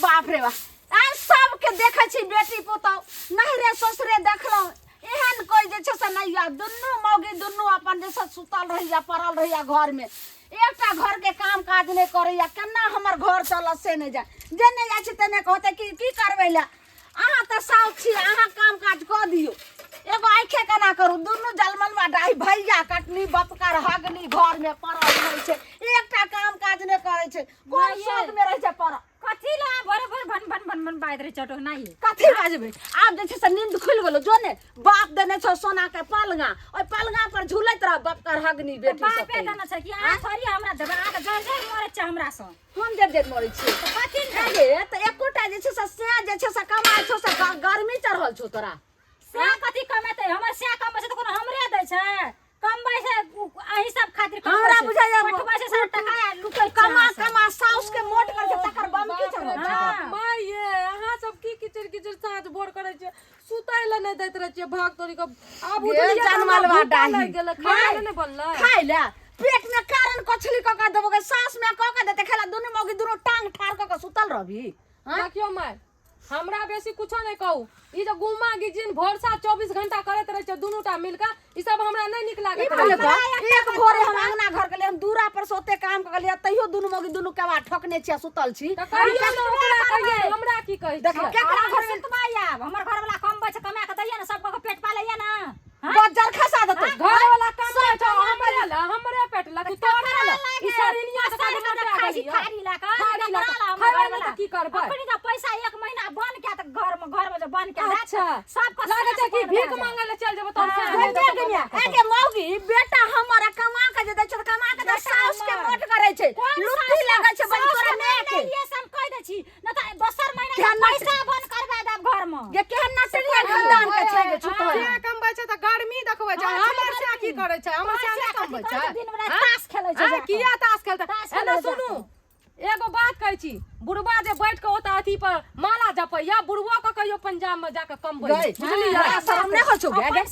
बाप रे बाप आ सबके देखै छी बेटी पुतौ नहिरे ससुरे देखलौ एहन कोई जे छै से नहीं या दुन्नू मौगी दुन्नू अपन जे सुतल रहिया पड़ल रहिया घर में एकटा घर के काम काज नहीं करैया केना हमर घर चल से नहीं जाय जे नहीं जाइ छै तने कहते की करबै ला अहाँ त साउथ छी अहाँ काम काज क दियौ एगो आंखे केना करू दुन्नू जलमल में डाई भैया कटनी बपकर हगनी घर में पड़ल रहै छै एकटा काम काज नहीं करै छै कोन शौक में रहै छै पड़ल कथी ला बराबर भन भन भन भन बाज रे चटो नाही कथी बाजबे आब जे छै से नींद खुल गेलो जो ने बाप देने छौ सोना के पलंगा ओय पलंगा पर झूलैत रह बाप कर हगनी बेटी सब बाप देना छै कि आ थोड़ी हमरा देबा आ जर जर मरे छै हमरा स हम जर मरै छी त कथी गे त एकोटा जे छै से जे छै से कमाय छौ से गर्मी चढ़ल छौ तोरा से कथी कमेतै हमर से कमै छै त कोनो हमरे दै छै कमबै से अही सब खातिर हमरा बुझाय पठबै से 100 टका लुकै कमा साउस के मोट कर के तकर बम की चढ़ल माय ये अहाँ सब की किचर साँझ भोर करे छै सुतै ल नै दैत रहे छियै भाग तोरी के आब ये जनमलवा डाही गेल खाय नै बनलै खाय ले पेट में कारण कछली क के देबो के सास में क के देते खेला दुनु मौगी दुनु टांग ठार क के सुतल रहबी देखियो माय हमरा बेसी कुछो नै कहू ई जे गुम्मा गिजिन भोर सा 24 घंटा करत रहे छै दुनुटा मिलके ई सब हमरा नै निक लागे एक भोरे हम अंगना घर के लिए हम दूरा पर सोते काम कर लिया तइयो दुनु मौगी दुनु केवा ठोकने छिया सुतल छी हमरा की कहै देख केकरा घर में तुम आब हमर घर वाला कमबै छै कमा के दैया ना सब के पेट पालैया ना बजर खसा देतो घर वाला कमबै छै हमरे पेट ला तू तोरा ला ई सरिनिया से काट के खाई खारी ला का घर वाला की करबै अपनी का पैसा 1 महीना बन के त घर में जो बन के अच्छा सब का लागे छै कि भीख मांगे ले चल जेबो तोर एके मौगी बेटा हमरा कमा के जे दै छै कमा के द साउस के मोट करे छै लुट्टी लागे छै बन तोरा ने के ये सब कह दे छी न त दोसर महीना पैसा बन करबा देब घर में ये केहन नटरिया खानदान के छै गे छुतो के कमबै छै त गर्मी देखबै छै हमर से की करे छै हमर से नै कमबै छै दिन भर ताश खेलै छै किया ताश खेलता एना सुनू एगो बात कहै छी बुढ़वा जे बैठ के ओता अथी पर माला जपैया बुढ़वा के कहियो पंजाब में जाके कमबै बुझलियै शरम नै हो छौ गे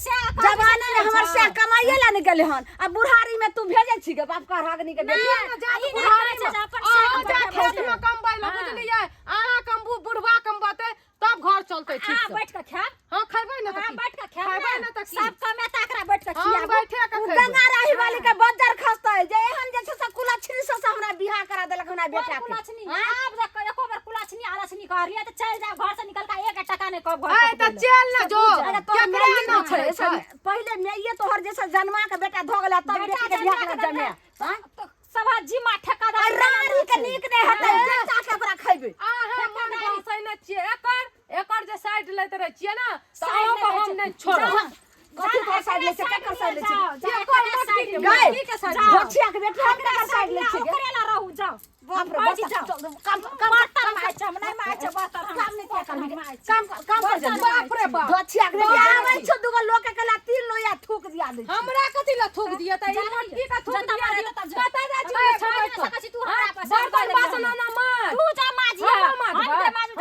जवानी में हमर से कमाइए ला निकले हन आ बुढ़ारी में तू भेजै छी गे बाप का रागनी के बेटी बुढ़ारी में अपन से खेत में कमबै ला बुझलियै अहाँ कमबू बुढ़वा कमबते तब घर चलते ठीक से बैठ के खा हां खैबै न त बैठ के खा खैबै न त सब कमे ताकरा बैठ के खिया बैठे के खैबै गंगा राही वाली के बजर खसतै जे एहन जे छै से कुलछनी से हमरा बियाह करा देलक हमरा बेटा के कुलछनी आब जे एको बार कुलछनी आलछनी कर लिया त चल जा घर से निकल के 1 टका नै कब घर ए त चल न जो केकरा न छै पहले मैये तोहर जैसे जन्मा के बेटा ध गेला तब बेटा के बियाह करा जमे सभा जिमा ठेकादार रानी के नीक नै हतै बेटा के ओकरा खैबे अहाँ मन बसै न छियै एकर जे साइड लैत रहे छियै ना त अहाँ को हम नै छोड़ब कथि के साइड ले छै केकर साइड ले छै एकर मत की गाय के साइड बचिया के बेटा केकर साइड ले छै करेला रहू जाओ बाप रे काम मारतर माछ हम नै माछ बर्तर हम काम नहीं काम कर जा बाप रे बाप बचिया के बेटा आबै छ दुगो लोग के कला 3 लोया थूक दिया दे हमरा कथि ला थूक दिया त ई मट्टी का थूक दिया बता जा छी तू हमरा पास बर्तन बासन ना मार तू जा माजिया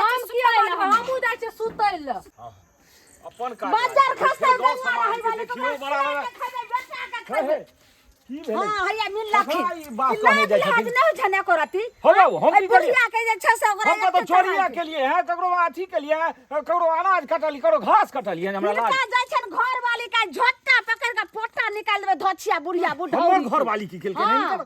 हम की आइल हमहु जाइ छै सुतै ल अपन का बाजार खस्ता दो सामान के देखियो बड़ा बड़ा की भेलै हां हैया मिल लाखी ई बात कहे जाइ आज छै न झने करती हो जाओ हम की करिए बुढ़िया के जे 600 हम तो चोरिया के लिए है ककरो अथी के लिए ककरो अनाज कटली ककरो घास कटली हमरा लाज का जाइ छन घर वाली का झोटा पकड़ के पोटा निकाल देबे धोछिया बुढ़िया बुढ़ा हमर घर वाली की केल के नहीं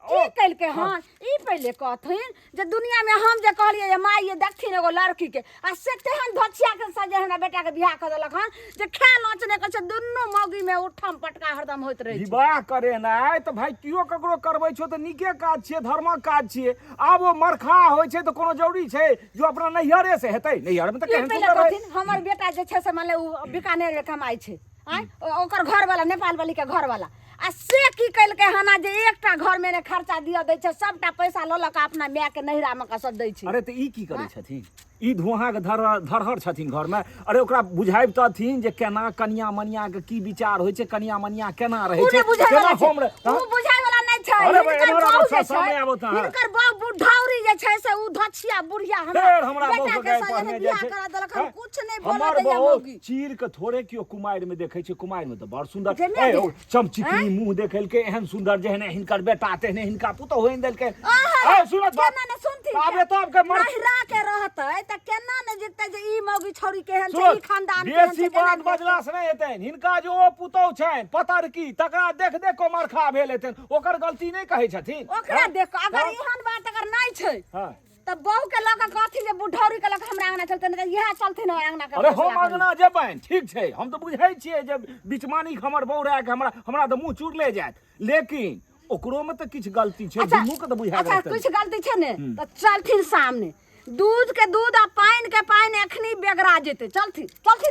की कल के हां ई पहले कहथिन जे दुनिया में हम जे कहलिए माई ये देखथिन एगो लड़की के आ से तेहन धोछिया के सजे हमरा बेटा के बियाह कर देलक हन जे खा लोचने के छ दुन्नु मौगी में उठम पटका हरदम होइत रहे छै विवाह करे नाय त भाई कियो ककरो करबै छो त नीके काज छियै धर्मक काज छियै आब ओ मरखा होय छै त कोनो जरूरी छै जो अपना नैहरे से हेतै नैहर में त केहन पहले सुंदर कहथिन हमर बेटा जे छै से माने उ बीकानेर में कमाई छै आय ओकर घर वाला नेपाल वाली के घर वाला आ से की कल के हना जे एकटा घर में ने खर्चा दिया दै छै सबटा पैसा ल ल के अपना माय के नहिरा में कसद दै छै अरे त ई की करै छथिन ई धुआं के धरहर छथिन घर में अरे ओकरा बुझाइब तथिन जे केना कनिया मनिया के की विचार होय छै कनिया मनिया केना रहै छै केना हम तू बुझाय वाला नै छै अरे भाई एनहर सामने आबो त हिनकर बाप बुढ़ाउरी जे छै से उ धछिया बुढ़िया फेर हमरा बहू बेटा के के गाय संगे पढ़ने बियाह जाइ छै। करा देलक हम हैं? कुछ नहीं बोलत हमर है बहू मौगी चीर के थोड़े कियो कुमारि में देखै छै, कुमारि में तो बड़ सुंदर जेने ए दे- ओ चमचिकनी मुंह देखेलकै एहन सुंदर जेहने हिनकर बेटा तेहने हिनका पुतौ होइन देलकै। आहा, ए सुनत बात केना ने सुनथिन आबे तो आपके मर नहिरा के रहतै त केना ने जितै जे ई मौगी छोरी केहन छै ई सुन खानदान केहन बेसी छै, केना बात ने बजला से नहीं हेतैन, हिनका जो ओ पुतौ छनि पतर की तकरा देख देख को मरखा भेल हेतैन, ओकर गलती नहीं कहै छथिन। ओकरा हैं? देखो अगर हैं? एहन बात अगर नहीं छै हाँ। त बहू के लग कथी जे बुढ़ौरी के लग हमरा अंगना चलते न इएह चलथिन अंगना के अरे फैसला हम करी। अंगना जेबनि ठीक छै, हम तो बुझै छियै जे बिचमानी हमर बहू रहे के हमरा तो मुंह चुरले जायत, लेकिन ओकरो में तो किछ गलती छै, दुनू के तो बुझा अच्छा गेल कुछ गलती छै ने त चलथिन सामने दूध के दूध आ पानी के पानी एखनी बेगरा जेते चलथिन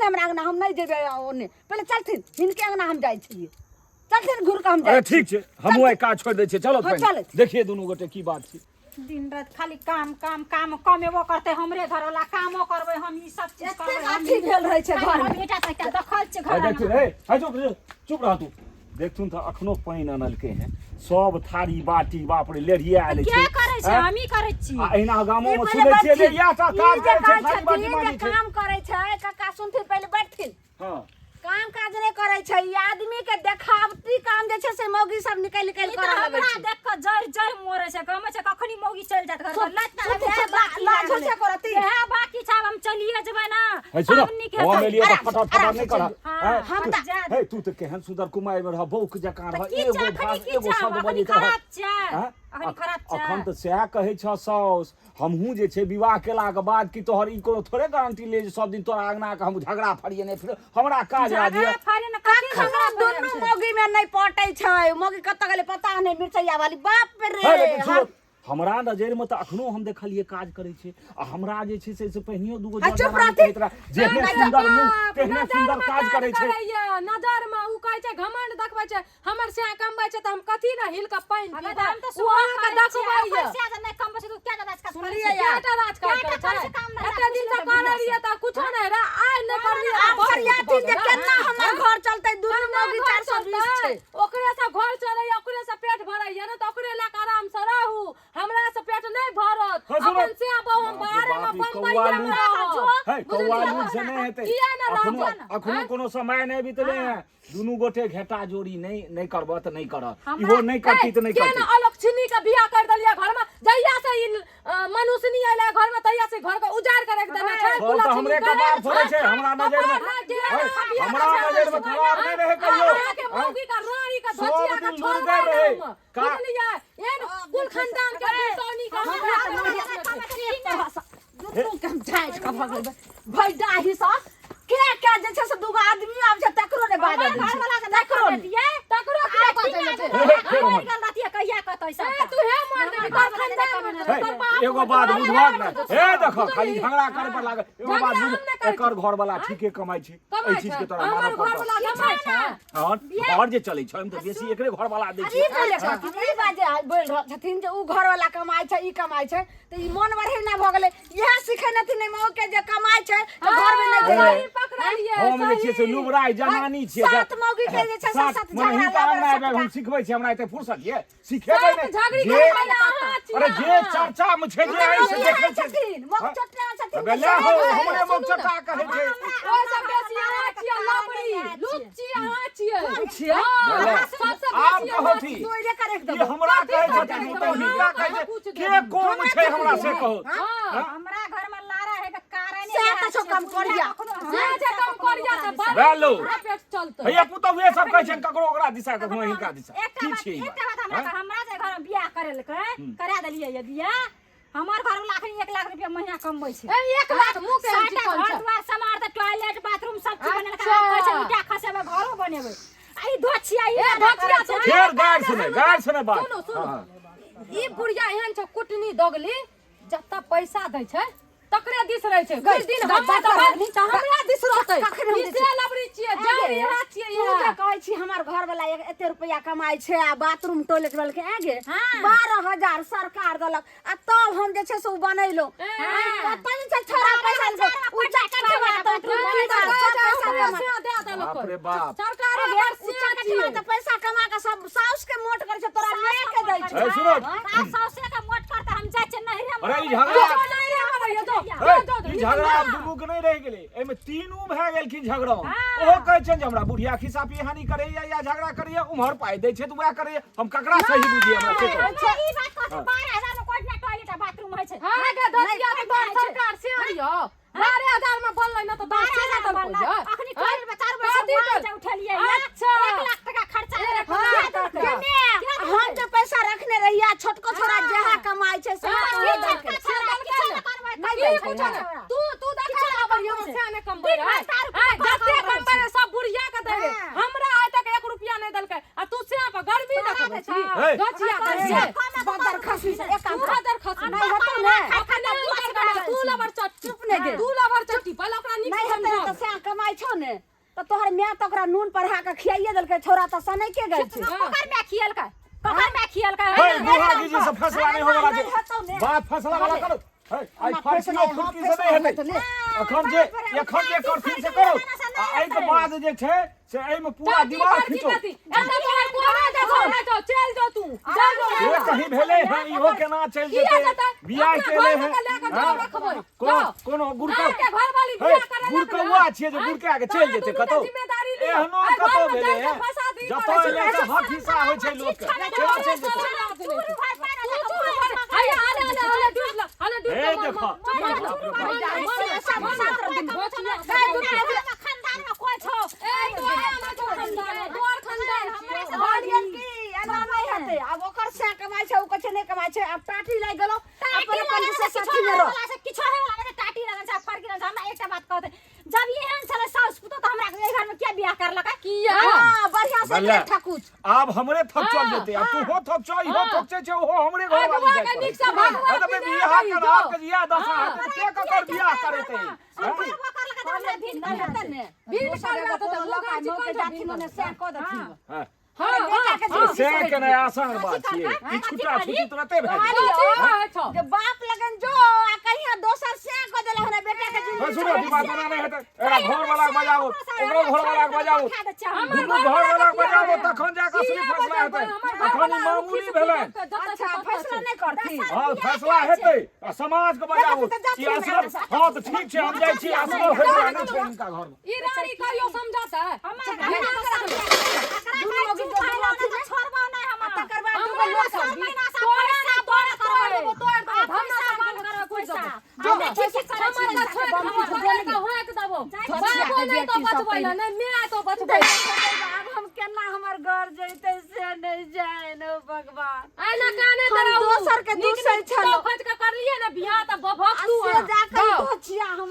हमरा अंगना हम नहीं जेबे ओने पहले चलथिन हिनके अंगना हम जाइ छियै चलथिन घुर के हम अरे जाइ ठीक छै हमहू आई काज छोड़ दै छियै, चलो हाँ, पहले चलो। देखिए दुनू गोटे की बात छै। दिन रात खाली काम काम काम कमेबो करते हमरे घर वाला कामो करबै हम ई सब चीज एते करबै हम अथी भेल रहै छै घर में बेटा तक दखल छै है घर देख में रे है चुप रह तू, देखथुन तो अखनो पानी अनलकै हैं, सब थारी बाटी बाप रे लेढ़िया आले के करै छै हैं? हम ही करै छी आ एना गामो में पहले सुनै छियै जे बैठथिन। या सा ई काज जे करै छै कहै थारी बाटी छथिन मांगै जे छै। काम करै छै काका सुनथिन पहले बैठथिन हां काम काज नहीं करे छै ई आदमी के देखावटी काम जे छै से मौगी सब निकल निकल ई कर तऽ लगै हमरा छै देख के जर जर मोरे छै गमे छै कखनी मौगी चल जात घर पर लत लाज हो छै करती है बाकी छाब हम चलिए जेबै ना है सुनो पावनी के हम लिए आराम तो से, फटाफट नहीं करा हाँ, हम हैं? तऽ जा हे तू तो केहन सुंदर कुमारि में रह बौक जकां रह की एगो चाह भाग की एगो चाह शब्द अखनी बजैत रह खराब छै हैं? अखनी खराब छै अखन तो सएह कहै छ साउस हमहूँ जे छै विवाह केला के बाद कि तोहर ई कोनो थोड़े गारंटी ले जे सब दिन तोरा अंगना के हम झगड़ा फड़िए नहीं फिर हमरा काज आ झगड़ा दिया फाड़े न कथी हमरा दुनू मौगी में नहीं पटै छै मौगी कत गेलै पता नहीं मिर्चैया वाली बाप है, रे लेकिन सुनो, हमरा नजर में तो अखनो हम देखलिए काज करे छै आ हमरा जे छै से पहिनियो दूगो हाँ, चुप जवान रहती। कहैत रहा, जेहने सुंदर मुंह तेहने सुंदर काज करे छै। नजर में उ कहै छै घमंड देखबै छै हमर से कमबै छै त हम कथी न हिल के पानी अगर पीबै हम तो उ सुहा अहाँ के देखबै ये से नहीं कम बचे तो क्या ज्यादा इसका सुनिए यार। केटा राज काज केटा करे करै छै छै, काम धंधा एते दिन कुछ से नहीं करे रहिए त कुछो नहीं रे आइ नहीं करलिए आब फरियाती जे केना हमर घर चलतै दुनू मौगी 420 छै ओकरे से घर चलै ओकरे से पेट भरैया न त ओकरे ला के आराम से रहू हमरा से पेट नहीं भरत हाँ, सुनो। अपन से बहु हम बाहर में बाप रे, बम्बई कौआ में लूट। रहब है कौआलू से नहीं हेतै किया न अखनो रहब अखनो कोनो समय नहीं बीतले हैं, दुनू गोटे घेटा जोड़ी नहीं करब त नहीं करब हमरा- इहो नहीं करती त नहीं के न करती। अलक्षिनी के बियाह कर देलिया घर में जहिया से इ मनुष्यनी आइला घर में तहिया से घर के उजाड़ करे के देना छै सब तो हमरे कपार फोड़े छै हमरा नजर में है, हमरा नजर में खराब नहीं रहे कहियो के हैं? मौगी का रानी का सब धचिया का दिन छोड़ लुढ़ गए रहे। का- बुझलिए एन कुल खानदान के बिसौनी का दुनू के हम झाँइट के भगल भैडा ही सा के जे छै से दूगो आदमी आब छै तकरो ने बाजै घर वाला के तकरो तकरो ने दिए तकरो के बाजै छै हमर गल रहती कहिया कहतै सब ए तू हे मार दे घर खानदान में है, एगो बात बुझबाक ना हे देखो खाली झगड़ा करे पर लागल एगो बात झगड़ा हम बुझ नहीं करै एकर घर वाला ठीके कमाई छै कमाई एहि चीज के छै तोरा हमर मानऽ घर पड़तौ वाला कमाई छै और जे चलै छै हम तो बेसी एकरे घर वाला दै ई छियै बोले छथिन ई बाजे बोल रहल छथिन जे ऊ घर वाला कमाई छै ई कमाई छै त ई मन बढ़े ना भ गेलै इएह सिखे नथिन मौ के जे कमाई छै त घर में नहीं हाँ। दे पकड़लिए हम जे छियै से लुबराई जनानी छियै सात मौगी के जे छै से सात मने झगड़ा हिनका लागल अंगना छै। आबि हम सिखबै छी हमरा एते फुर्सत ये सिखेबै सात नहि झगड़ी जे करे वाला अहाँ छियै। अरे जे चर्चा में छै जे आई से मौगी देखै आयल छै छथिन मौ चट्टा छथिन बेला हो हमरे मुख चटा कहै छै ओइ सब बेसी अहाँ छियै लबड़ी लुच्ची अहाँ छियै छियै? बेला सबसे आब बेसी कहो थी तोरे करे ई हमरा कहै छथिन तो हिनका कहै छै के कोन छै हमरा से कहू हमरा घर में लारा है के कारण से त छो कम करिया जे कम करिया त बेलो पेट चलतै भैया पुतहु ये सब कहै छै ककरो ओकरा दिशा ककरो हिनका दिशा एकटा की बात छै ई एकटा बात बात हमरा हमरा से घर में बियाह करेलकै करा देलियै ये बियाह हमर घर वाला अखनी 1 लाख रुपया महीना कमबै छै ए 1 लाख मुंह के साटा चिकन घर छै द्वार समार द टॉयलेट बाथरूम सब चीज बनेलकै अच्छा। कहै छै ईटा खसेबै घरो बनेबै आई धोछिया ई ए धचिया छै फेर गाड़ सुने बात सुनो सुनो हाँ। ई बुढ़िया एहन छ कुटनी दगली जत्ता पैसा दै छै तकरे दिस रहै छै गई दिन हम त हमरा दिस रहतै कखन हम ई से लबड़ी छियै जान इहा छियै तू इहा जे कहै छी हमर घर वाला एते रुपया कमाई छै आ बाथरूम टॉयलेट वाला के आगे हाँ। 12,000 सरकार देलक आ तब हम जे छै से उ बनैलो हाँ। पता से छोरा पैसा ले उ जाके ठेवा बाप रे बाप सरकार पैसा कमा के सब साउस के मोट कर छै तोरा ले के दै छै ए सुनो साउसे के मोट करते हम जाय छै नहरे अरे ई झगड़ा नहीं रे बाबा ये तो ई झगड़ा अब दुनू के नहीं रह गेलै एमे तीनू भए गेलखिन झगड़ा ओहो कहै छै जे हमरा बुढ़िया खिस्सा पिहानी करैया या झगड़ा करैया उम्हर पाइ दै छै तऽ वएह करैया हम ककरा सही बुझिए हमरा से कहू। अच्छा ई बात कहत 12,000 में कोई ना टॉयलेट बाथरूम है छै हां गे दसिया तो बात सरकार से हरियो 12,000 में बनलै न तो 10,000 तक हो जाय अखनी टॉयलेट में 4 बजे से उठलिए अच्छा 1 लाख टका खर्चा हम जो पैसा रखने रहिया छोटको छोरा जहाँ कमाई छै से तू देखा बाबा ये से ने कमबै रे जते कमबै सब बुढ़िया के दे रे हमरा आइ तक 1 रुपया नहीं दलकै आ तू से पर गर्मी देखबै छी दचिया के बदर खसी से एक काम बदर खसी नहीं होतो ने अपने तू लबर चट्टी चुप ने गे तू लबर चट्टी पहले ओकरा निक नहीं हेतै त से कमाई छौ ने त तोहर माय त ओकरा नून पढ़ा के खियाइए देलकै छोरा त सनै के गेल छै ककर में खियल का ककर में खियल का हे बुढ़ा जी से फैसला नहीं होवला छै बात फैसला वाला करो हे आई फैसला फुटकी से नहीं हेतै अखन जे करथिन से करो आ एहि के बाद जे छै से एहि में पूरा दीवार खींचो एता तोहर कोना देखो चल जो तू चल जो ये कहीं भेले है इहो केना चल जेतै बियाह केले है कोनो गुरका के घर वाली बियाह करे गुरकौआ छियै जे गुरका के चल जेतै कतौ एहनो कतौ भेले है जतौ एले से हक हिस्सा होइ छै लोक के केना चल जेतै ए देखो खानदान में कोई छो अब ओकर से कमाई छै ओ कछ नहीं कमाई छै अब टाटी लाग गेलो अपने पंडित से साथी में रह किछो है वाला टाटी लगन छै फर गिरल हमरा एकटा बात कहते जब ये हन चले साउस पुतो तो हमरा ए घर में क्या बियाह करलका किया हां बढ़िया से ठकुच आब हमरे थक चल जेतै आ तू हो थक छ इहो थक छै ओहो हमरे घर वाली के निक से भगवान अबे बियाह कर आप के जिया दशा के ककर बियाह करेतै बिल करवा तो लोग आज के जाति मने से क दथि हां से के नहीं आसान बात छियै ई छुटा छुटी तुरते भए जे बाप लगन जो आ कहिया दोसर से क देले हने बेटा के जिंदगी सुनो दी बात बना नहीं हेतै एरा घर वाला के बजाओ ओकरो घर वाला के बजाओ दुनू घर वाला के बजाओ तखन जाके असली फैसला हेतै अखन ई मामूली भेलै अच्छा फैसला नहीं करथि हां फैसला हेतै आ समाज के बजाओ ई असर हां तो ठीक छै हम जाइ छी असर हेतै नहीं छै इनका घर में ई रानी करियो समझाता है दुनू लोग छोड़बो नहीं हम तकर बाद हम दुनू लोग सब महीना से पैसा बड़ करबो तोड़ दो पैसा बंद करो पैसा जो हमारा छोड़ हमारा होए के दबो बाबू नहीं तो बचबै ना नहीं मैं तो बचबै अब हम केना हमर घर जइतै से नहीं जाय न भगवान आई ना काने हम दोसर के दूसर छलो खोज के कर लिए ना बियाह त भक्तू से जाकर तो छिया हम